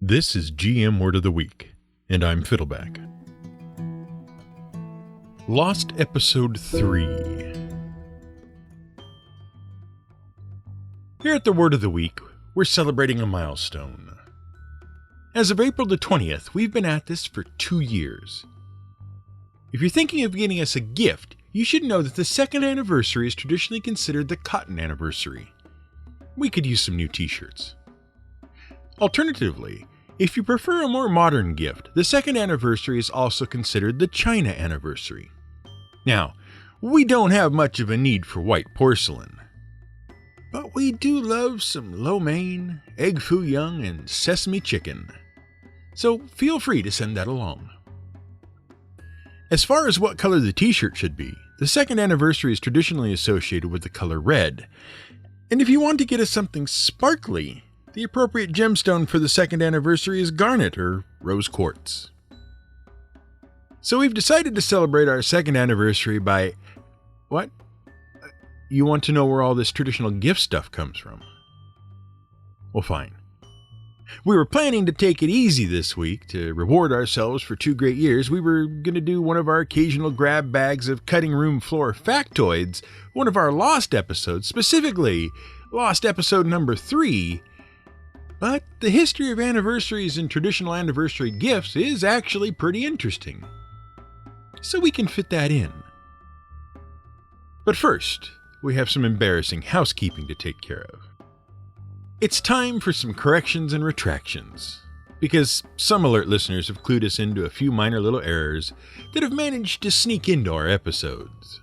This is GM Word of the Week, and I'm Fiddleback. Lost Episode 3. Here at the Word of the Week, we're celebrating a milestone. As of April the 20th, we've been at this for 2 years. If you're thinking of getting us a gift, you should know that the second anniversary is traditionally considered the cotton anniversary. We could use some new t-shirts. Alternatively, if you prefer a more modern gift, the second anniversary is also considered the China anniversary. Now, we don't have much of a need for white porcelain, but we do love some lo mein, egg foo young, and sesame chicken. So feel free to send that along. As far as what color the t-shirt should be, the second anniversary is traditionally associated with the color red. And if you want to get us something sparkly, the appropriate gemstone for the second anniversary is garnet or rose quartz. So we've decided to celebrate our second anniversary by... What? You want to know where all this traditional gift stuff comes from? Well, fine. We were planning to take it easy this week to reward ourselves for 2 great years. We were going to do one of our occasional grab bags of cutting room floor factoids, one of our lost episodes, specifically lost episode number 3. But the history of anniversaries and traditional anniversary gifts is actually pretty interesting. So we can fit that in. But first, we have some embarrassing housekeeping to take care of. It's time for some corrections and retractions, because some alert listeners have clued us into a few minor little errors that have managed to sneak into our episodes.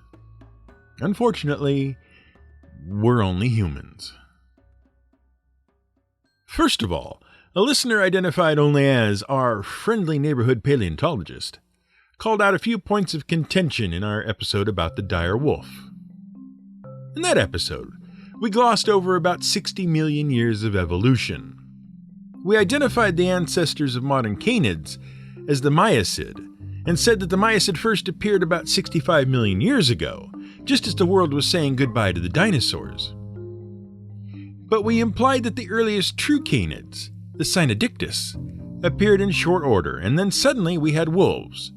Unfortunately, we're only humans. First of all, a listener identified only as our friendly neighborhood paleontologist called out a few points of contention in our episode about the dire wolf. In that episode, we glossed over about 60 million years of evolution. We identified the ancestors of modern canids as the Miacid and said that the Miacid first appeared about 65 million years ago, just as the world was saying goodbye to the dinosaurs. But we implied that the earliest true canids, the Cynodictys, appeared in short order, and then suddenly we had wolves.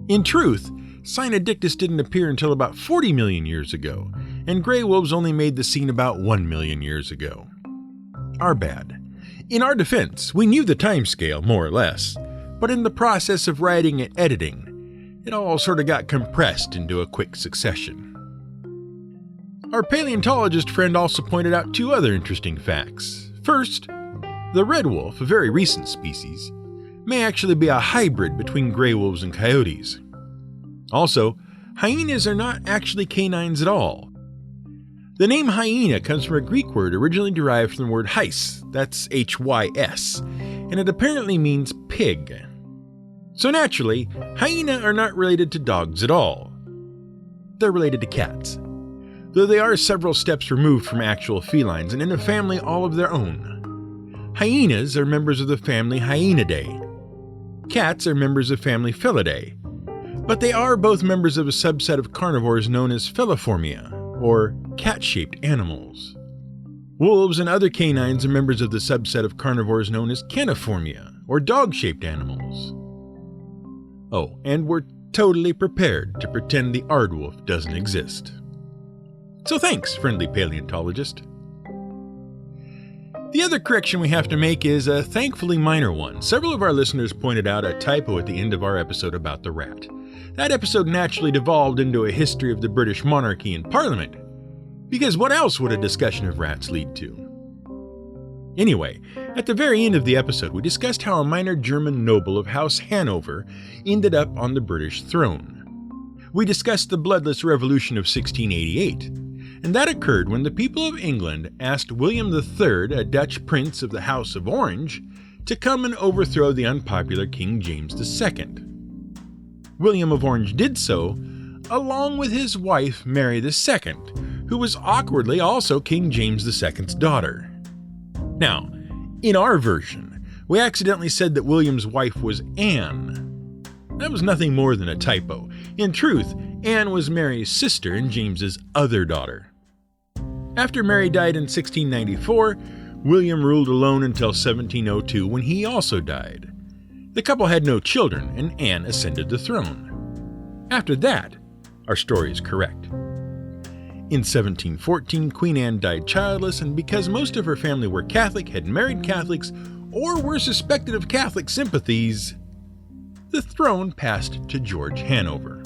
In truth, Cynodictys didn't appear until about 40 million years ago, and gray wolves only made the scene about 1 million years ago. Our bad. In our defense, we knew the timescale, more or less, but in the process of writing and editing, it all sort of got compressed into a quick succession. Our paleontologist friend also pointed out 2 other interesting facts. First, the red wolf, a very recent species, may actually be a hybrid between gray wolves and coyotes. Also, hyenas are not actually canines at all. The name hyena comes from a Greek word originally derived from the word hys, that's H-Y-S, and it apparently means pig. So naturally, hyena are not related to dogs at all. They're related to cats, though they are several steps removed from actual felines and in a family all of their own. Hyenas are members of the family Hyaenidae. Cats are members of family Felidae, but they are both members of a subset of carnivores known as Feliformia, or cat-shaped animals. Wolves and other canines are members of the subset of carnivores known as Caniformia, or dog-shaped animals. Oh, and we're totally prepared to pretend the aardwolf doesn't exist. So thanks, friendly paleontologist. The other correction we have to make is a thankfully minor one. Several of our listeners pointed out a typo at the end of our episode about the rat. That episode naturally devolved into a history of the British monarchy and Parliament, because what else would a discussion of rats lead to? Anyway, at the very end of the episode, we discussed how a minor German noble of House Hanover ended up on the British throne. We discussed the bloodless revolution of 1688, and that occurred when the people of England asked William III, a Dutch prince of the House of Orange, to come and overthrow the unpopular King James II. William of Orange did so, along with his wife Mary II, who was awkwardly also King James II's daughter. Now, in our version, we accidentally said that William's wife was Anne. That was nothing more than a typo. In truth, Anne was Mary's sister and James's other daughter. After Mary died in 1694, William ruled alone until 1702 when he also died. The couple had no children, and Anne ascended the throne. After that, our story is correct. In 1714, Queen Anne died childless, and because most of her family were Catholic, had married Catholics, or were suspected of Catholic sympathies, the throne passed to George Hanover.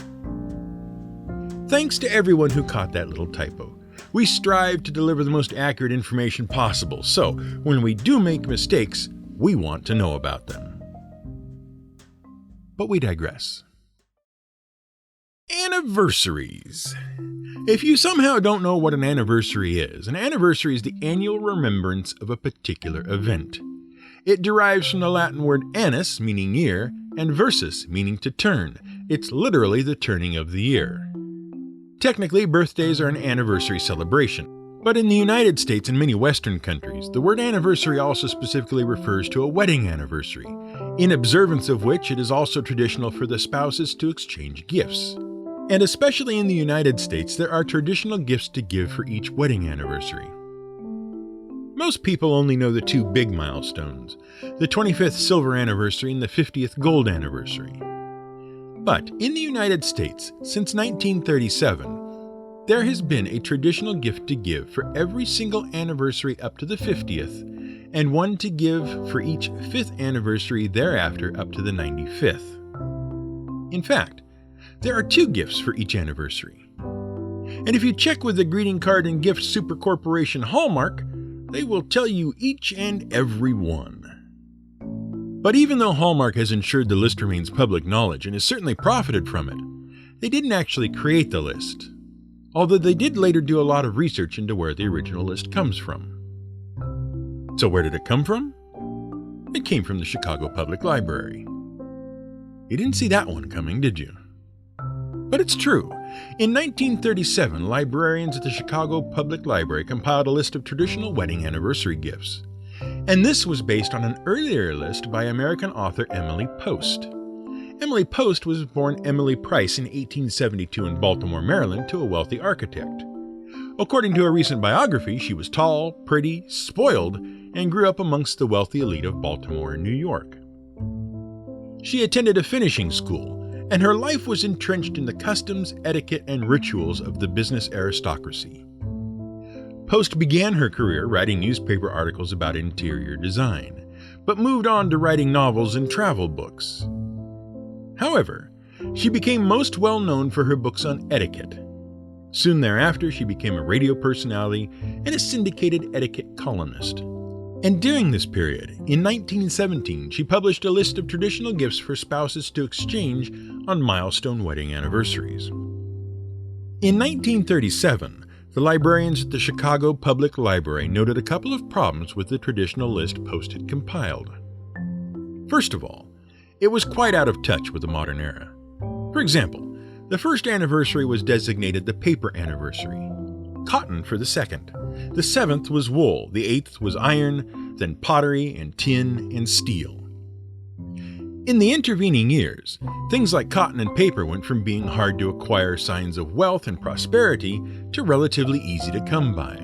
Thanks to everyone who caught that little typo. We strive to deliver the most accurate information possible, so when we do make mistakes, we want to know about them. But we digress. Anniversaries. If you somehow don't know what an anniversary is the annual remembrance of a particular event. It derives from the Latin word annus, meaning year, and versus, meaning to turn. It's literally the turning of the year. Technically, birthdays are an anniversary celebration, but in the United States and many Western countries, the word anniversary also specifically refers to a wedding anniversary, in observance of which it is also traditional for the spouses to exchange gifts. And especially in the United States, there are traditional gifts to give for each wedding anniversary. Most people only know the two big milestones, the 25th silver anniversary and the 50th gold anniversary. But in the United States, since 1937, there has been a traditional gift to give for every single anniversary up to the 50th, and one to give for each 5th anniversary thereafter up to the 95th. In fact, there are 2 gifts for each anniversary. And if you check with the greeting card and gift super corporation Hallmark, they will tell you each and every one. But even though Hallmark has ensured the list remains public knowledge and has certainly profited from it, they didn't actually create the list, although they did later do a lot of research into where the original list comes from. So where did it come from? It came from the Chicago Public Library. You didn't see that one coming, did you? But it's true. In 1937, librarians at the Chicago Public Library compiled a list of traditional wedding anniversary gifts. And this was based on an earlier list by American author Emily Post. Emily Post was born Emily Price in 1872 in Baltimore, Maryland, to a wealthy architect. According to a recent biography, she was tall, pretty, spoiled, and grew up amongst the wealthy elite of Baltimore and New York. She attended a finishing school, and her life was entrenched in the customs, etiquette, and rituals of the business aristocracy. Post began her career writing newspaper articles about interior design, but moved on to writing novels and travel books. However, she became most well known for her books on etiquette. Soon thereafter, she became a radio personality and a syndicated etiquette columnist. And during this period, in 1917, she published a list of traditional gifts for spouses to exchange on milestone wedding anniversaries. In 1937, the librarians at the Chicago Public Library noted a couple of problems with the traditional list Post had compiled. First of all, it was quite out of touch with the modern era. For example, the first anniversary was designated the paper anniversary, cotton for the second. The 7th was wool, the 8th was iron, then pottery and tin and steel. In the intervening years, things like cotton and paper went from being hard to acquire signs of wealth and prosperity to relatively easy to come by.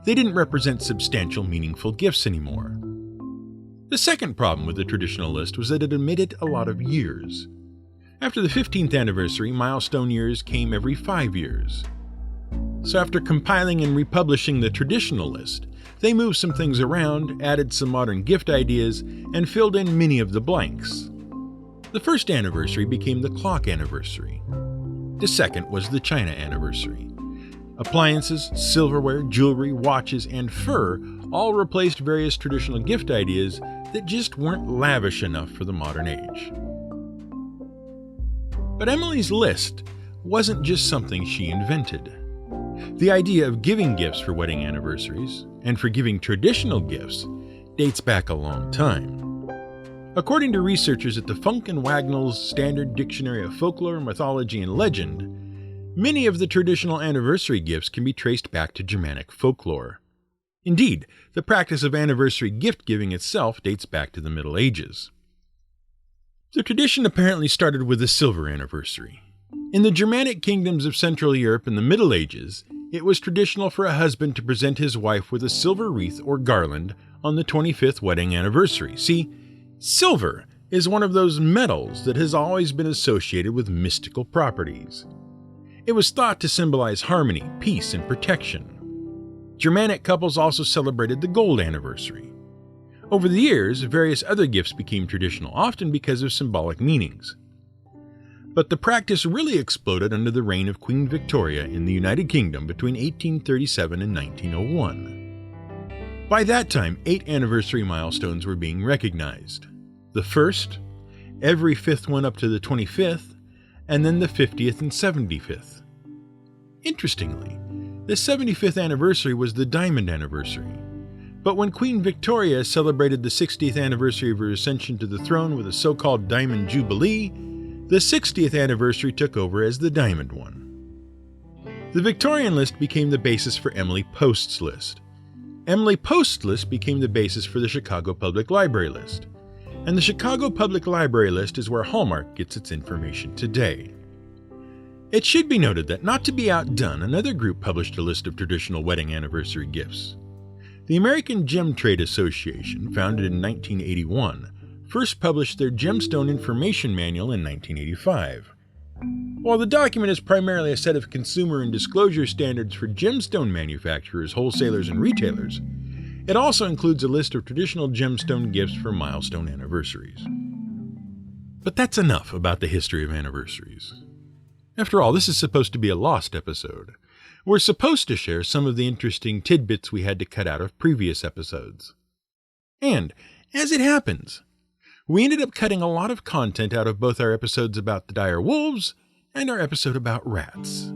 They didn't represent substantial, meaningful gifts anymore. The second problem with the traditional list was that it omitted a lot of years. After the 15th anniversary, milestone years came every 5 years. So after compiling and republishing the traditional list, they moved some things around, added some modern gift ideas, and filled in many of the blanks. The first anniversary became the clock anniversary. The second was the china anniversary. Appliances, silverware, jewelry, watches, and fur all replaced various traditional gift ideas that just weren't lavish enough for the modern age. But Emily's list wasn't just something she invented. The idea of giving gifts for wedding anniversaries, and for giving traditional gifts, dates back a long time. According to researchers at the Funk and Wagnall's Standard Dictionary of Folklore, Mythology, and Legend, many of the traditional anniversary gifts can be traced back to Germanic folklore. Indeed, the practice of anniversary gift-giving itself dates back to the Middle Ages. The tradition apparently started with the silver anniversary. In the Germanic kingdoms of Central Europe in the Middle Ages, It was traditional for a husband to present his wife with a silver wreath or garland on the 25th wedding anniversary. See, silver is one of those metals that has always been associated with mystical properties. It was thought to symbolize harmony, peace, and protection. Germanic couples also celebrated the gold anniversary. Over the years, various other gifts became traditional, often because of symbolic meanings. But the practice really exploded under the reign of Queen Victoria in the United Kingdom between 1837 and 1901. By that time, 8 anniversary milestones were being recognized. The first, every 5th one up to the 25th, and then the 50th and 75th. Interestingly, the 75th anniversary was the Diamond Anniversary. But when Queen Victoria celebrated the 60th anniversary of her ascension to the throne with a so-called Diamond Jubilee, the 60th anniversary took over as the Diamond one. The Victorian list became the basis for Emily Post's list. Emily Post's list became the basis for the Chicago Public Library list. And the Chicago Public Library list is where Hallmark gets its information today. It should be noted that, not to be outdone, another group published a list of traditional wedding anniversary gifts. The American Gem Trade Association, founded in 1981, first published their Gemstone Information Manual in 1985. While the document is primarily a set of consumer and disclosure standards for gemstone manufacturers, wholesalers, and retailers, it also includes a list of traditional gemstone gifts for milestone anniversaries. But that's enough about the history of anniversaries. After all, this is supposed to be a lost episode. We're supposed to share some of the interesting tidbits we had to cut out of previous episodes. And, as it happens, we ended up cutting a lot of content out of both our episodes about the dire wolves and our episode about rats.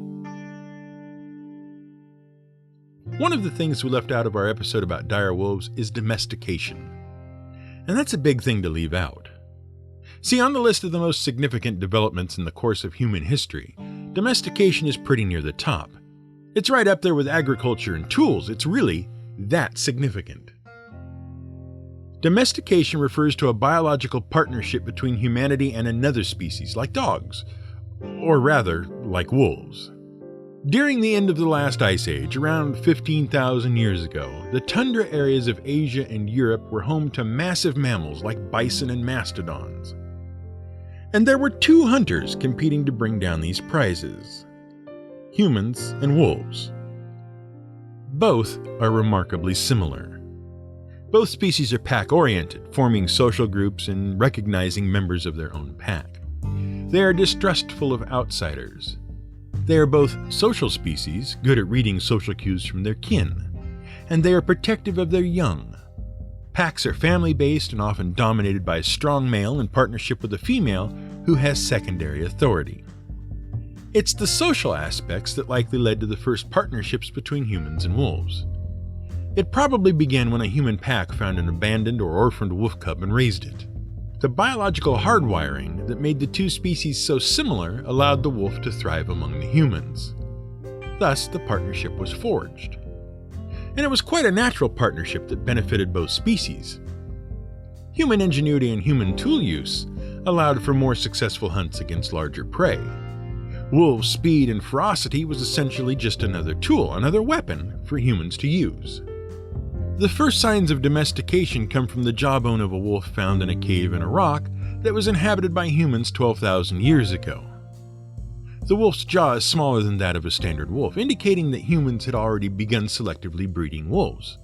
One of the things we left out of our episode about dire wolves is domestication. And that's a big thing to leave out. See, on the list of the most significant developments in the course of human history, domestication is pretty near the top. It's right up there with agriculture and tools. It's really that significant. Domestication refers to a biological partnership between humanity and another species, like dogs, or rather, like wolves. During the end of the last ice age, around 15,000 years ago, the tundra areas of Asia and Europe were home to massive mammals like bison and mastodons. And there were 2 hunters competing to bring down these prizes: humans and wolves. Both are remarkably similar. Both species are pack-oriented, forming social groups and recognizing members of their own pack. They are distrustful of outsiders. They are both social species, good at reading social cues from their kin, and they are protective of their young. Packs are family-based and often dominated by a strong male in partnership with a female who has secondary authority. It's the social aspects that likely led to the first partnerships between humans and wolves. It probably began when a human pack found an abandoned or orphaned wolf cub and raised it. The biological hardwiring that made the 2 species so similar allowed the wolf to thrive among the humans. Thus, the partnership was forged. And it was quite a natural partnership that benefited both species. Human ingenuity and human tool use allowed for more successful hunts against larger prey. Wolves' speed and ferocity was essentially just another tool, another weapon for humans to use. The first signs of domestication come from the jawbone of a wolf found in a cave in Iraq that was inhabited by humans 12,000 years ago. The wolf's jaw is smaller than that of a standard wolf, indicating that humans had already begun selectively breeding wolves.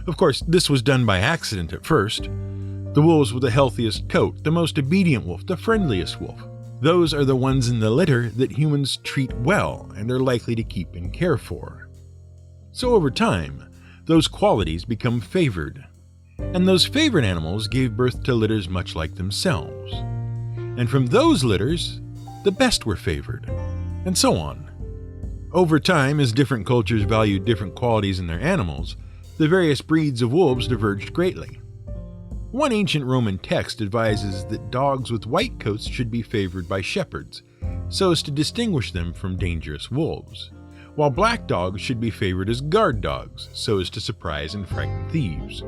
Of course, this was done by accident at first. The wolves with the healthiest coat, the most obedient wolf, the friendliest wolf. Those are the ones in the litter that humans treat well and are likely to keep and care for. So over time, those qualities become favored. And those favored animals gave birth to litters much like themselves. And from those litters, the best were favored, and so on. Over time, as different cultures valued different qualities in their animals, the various breeds of wolves diverged greatly. One ancient Roman text advises that dogs with white coats should be favored by shepherds, so as to distinguish them from dangerous wolves, while black dogs should be favored as guard dogs, so as to surprise and frighten thieves.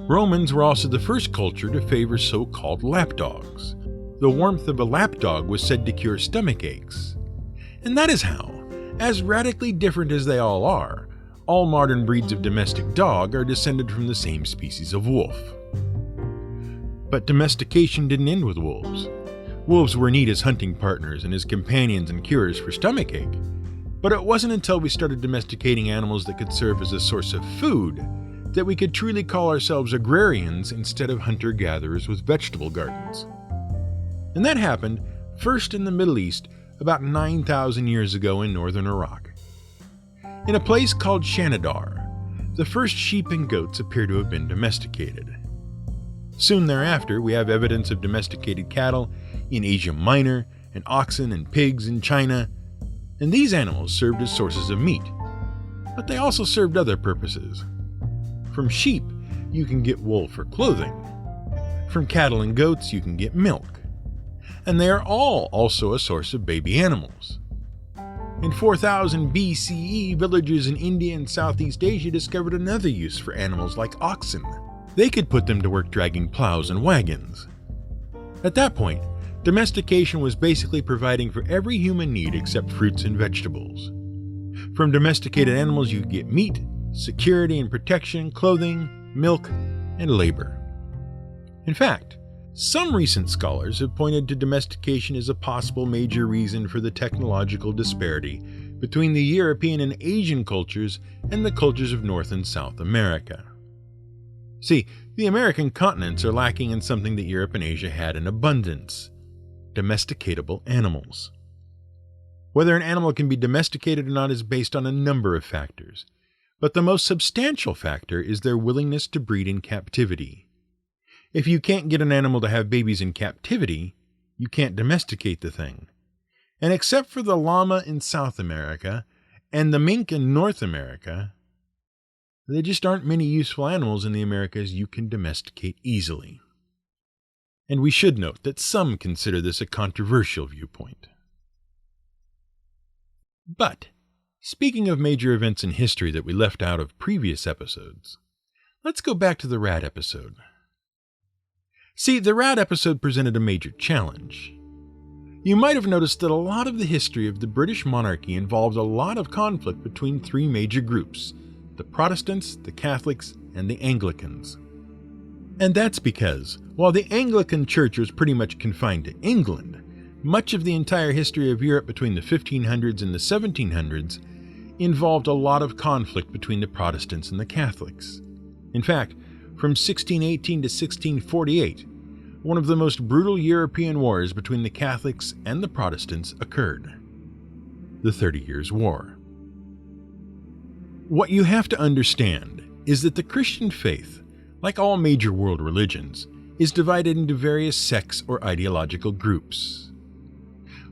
Romans were also the first culture to favor so-called lapdogs. The warmth of a lapdog was said to cure stomach aches. And that is how, As radically different as they all modern breeds of domestic dog are descended from the same species of wolf. But domestication didn't end with wolves. Wolves were neat as hunting partners and as companions and cures for stomachache. But it wasn't until we started domesticating animals that could serve as a source of food that we could truly call ourselves agrarians instead of hunter-gatherers with vegetable gardens. And that happened first in the Middle East about 9,000 years ago in northern Iraq. In a place called Shanidar, the first sheep and goats appear to have been domesticated. Soon thereafter, we have evidence of domesticated cattle in Asia Minor and oxen and pigs in China, and these animals served as sources of meat. But they also served other purposes. From sheep, you can get wool for clothing. From cattle and goats, you can get milk. And they are all also a source of baby animals. In 4000 BCE, villagers in India and Southeast Asia discovered another use for animals like oxen. They could put them to work dragging plows and wagons. At that point, domestication was basically providing for every human need except fruits and vegetables. From domesticated animals, you could get meat, security and protection, clothing, milk, and labor. In fact, some recent scholars have pointed to domestication as a possible major reason for the technological disparity between the European and Asian cultures and the cultures of North and South America. See, the American continents are lacking in something that Europe and Asia had in abundance: domesticatable animals. Whether an animal can be domesticated or not is based on a number of factors, but the most substantial factor is their willingness to breed in captivity. If you can't get an animal to have babies in captivity, you can't domesticate the thing. And except for the llama in South America and the mink in North America, there just aren't many useful animals in the Americas you can domesticate easily. And we should note that some consider this a controversial viewpoint. But, speaking of major events in history that we left out of previous episodes, let's go back to the rat episode. See, the rat episode presented a major challenge. You might have noticed that a lot of the history of the British monarchy involved a lot of conflict between three major groups: the Protestants, the Catholics, and the Anglicans. And that's because, while the Anglican Church was pretty much confined to England, much of the entire history of Europe between the 1500s and the 1700s involved a lot of conflict between the Protestants and the Catholics. In fact, from 1618 to 1648, one of the most brutal European wars between the Catholics and the Protestants occurred: the 30 Years' War. What you have to understand is that the Christian faith, like all major world religions, is divided into various sects or ideological groups.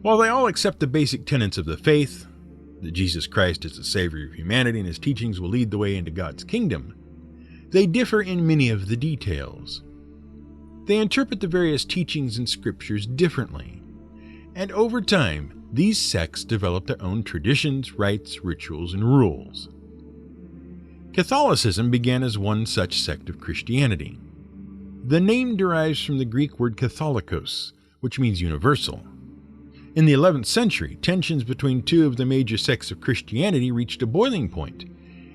While they all accept the basic tenets of the faith, that Jesus Christ is the Savior of humanity and his teachings will lead the way into God's kingdom, they differ in many of the details. They interpret the various teachings and scriptures differently, and over time, these sects develop their own traditions, rites, rituals, and rules. Catholicism began as one such sect of Christianity. The name derives from the Greek word katholikos, which means universal. In the 11th century, tensions between two of the major sects of Christianity reached a boiling point,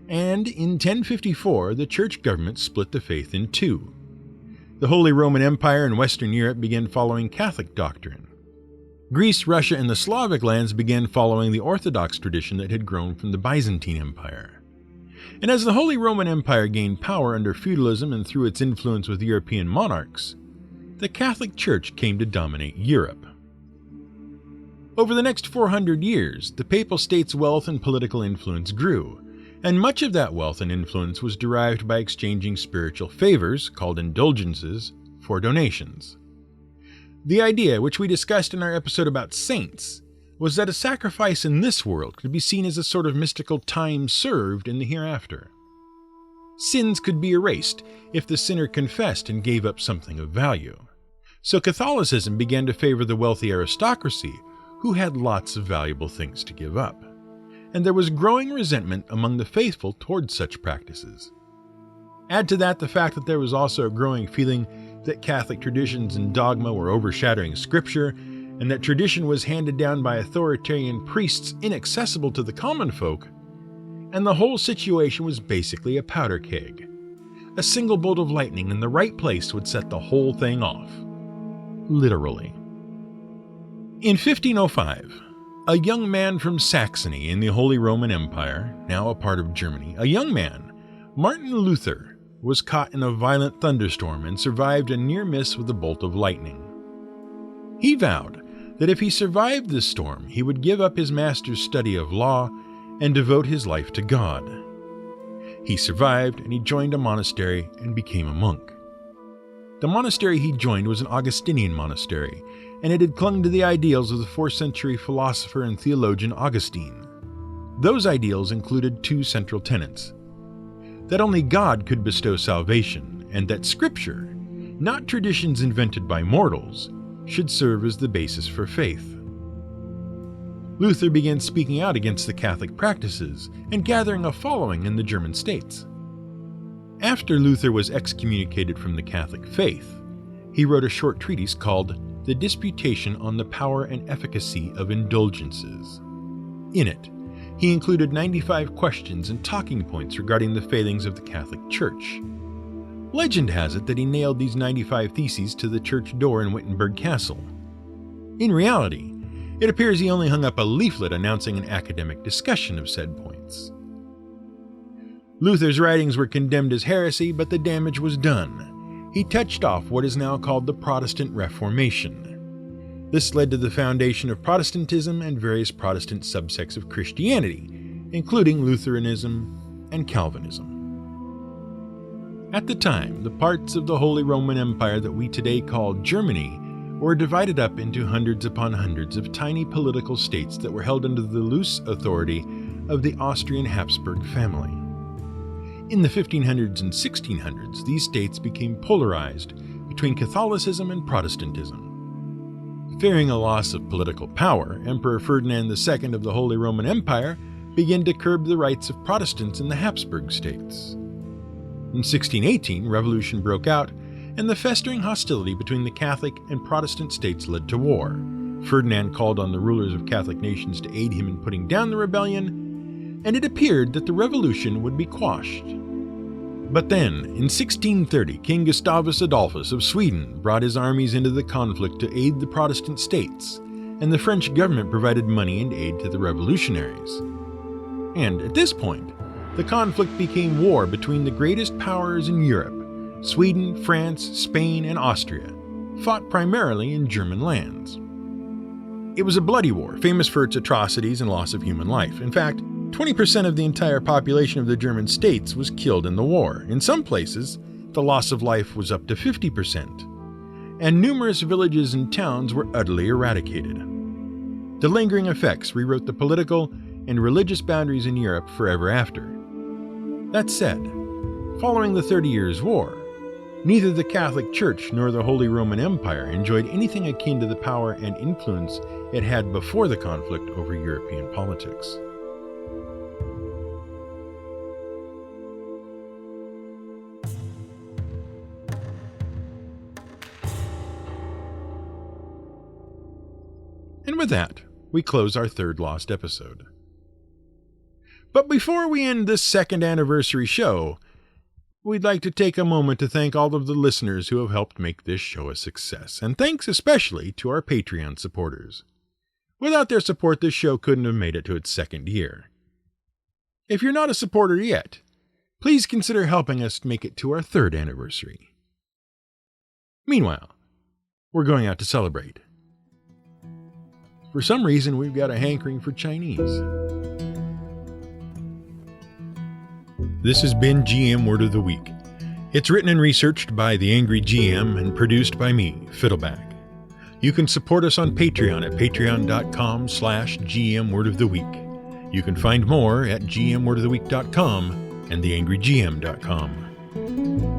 and in 1054 the church government split the faith in two. The Holy Roman Empire and Western Europe began following Catholic doctrine. Greece, Russia, and the Slavic lands began following the Orthodox tradition that had grown from the Byzantine Empire. And as the Holy Roman Empire gained power under feudalism and through its influence with European monarchs, the Catholic Church came to dominate Europe. Over the next 400 years, the Papal State's wealth and political influence grew, and much of that wealth and influence was derived by exchanging spiritual favors, called indulgences, for donations. The idea, which we discussed in our episode about saints, was that a sacrifice in this world could be seen as a sort of mystical time served in the hereafter. Sins could be erased if the sinner confessed and gave up something of value. So Catholicism began to favor the wealthy aristocracy, who had lots of valuable things to give up. And there was growing resentment among the faithful towards such practices. Add to that the fact that there was also a growing feeling that Catholic traditions and dogma were overshadowing Scripture, and that tradition was handed down by authoritarian priests inaccessible to the common folk, and the whole situation was basically a powder keg. A single bolt of lightning in the right place would set the whole thing off. Literally. In 1505, a young man from Saxony in the Holy Roman Empire, now a part of Germany, a young man, Martin Luther, was caught in a violent thunderstorm and survived a near miss with a bolt of lightning. He vowed that if he survived this storm, he would give up his master's study of law and devote his life to God. He survived, and he joined a monastery and became a monk. The monastery he joined was an Augustinian monastery, and it had clung to the ideals of the 4th century philosopher and theologian Augustine. Those ideals included two central tenets: that only God could bestow salvation, and that Scripture, not traditions invented by mortals, should serve as the basis for faith. Luther began speaking out against the Catholic practices and gathering a following in the German states. After Luther was excommunicated from the Catholic faith, he wrote a short treatise called The Disputation on the Power and Efficacy of Indulgences. In it, he included 95 questions and talking points regarding the failings of the Catholic Church. Legend has it that he nailed these 95 theses to the church door in Wittenberg Castle. In reality, it appears he only hung up a leaflet announcing an academic discussion of said points. Luther's writings were condemned as heresy, but the damage was done. He touched off what is now called the Protestant Reformation. This led to the foundation of Protestantism and various Protestant subsects of Christianity, including Lutheranism and Calvinism. At the time, the parts of the Holy Roman Empire that we today call Germany were divided up into hundreds upon hundreds of tiny political states that were held under the loose authority of the Austrian Habsburg family. In the 1500s and 1600s, these states became polarized between Catholicism and Protestantism. Fearing a loss of political power, Emperor Ferdinand II of the Holy Roman Empire began to curb the rights of Protestants in the Habsburg states. In 1618, revolution broke out, and the festering hostility between the Catholic and Protestant states led to war. Ferdinand called on the rulers of Catholic nations to aid him in putting down the rebellion, and it appeared that the revolution would be quashed. But then, in 1630, King Gustavus Adolphus of Sweden brought his armies into the conflict to aid the Protestant states, and the French government provided money and aid to the revolutionaries. And at this point, the conflict became war between the greatest powers in Europe: Sweden, France, Spain, and Austria, fought primarily in German lands. It was a bloody war, famous for its atrocities and loss of human life. In fact, 20% of the entire population of the German states was killed in the war. In some places, the loss of life was up to 50%, and numerous villages and towns were utterly eradicated. The lingering effects rewrote the political and religious boundaries in Europe forever after. That said, following the 30 Years' War, neither the Catholic Church nor the Holy Roman Empire enjoyed anything akin to the power and influence it had before the conflict over European politics. And with that, we close our third lost episode. But before we end this second anniversary show, we'd like to take a moment to thank all of the listeners who have helped make this show a success, and thanks especially to our Patreon supporters. Without their support, this show couldn't have made it to its second year. If you're not a supporter yet, please consider helping us make it to our third anniversary. Meanwhile, we're going out to celebrate. For some reason, we've got a hankering for Chinese. This has been GM Word of the Week. It's written and researched by The Angry GM and produced by me, Fiddleback. You can support us on Patreon at patreon.com/GM Word of the Week. You can find more at gmwordoftheweek.com and theangrygm.com.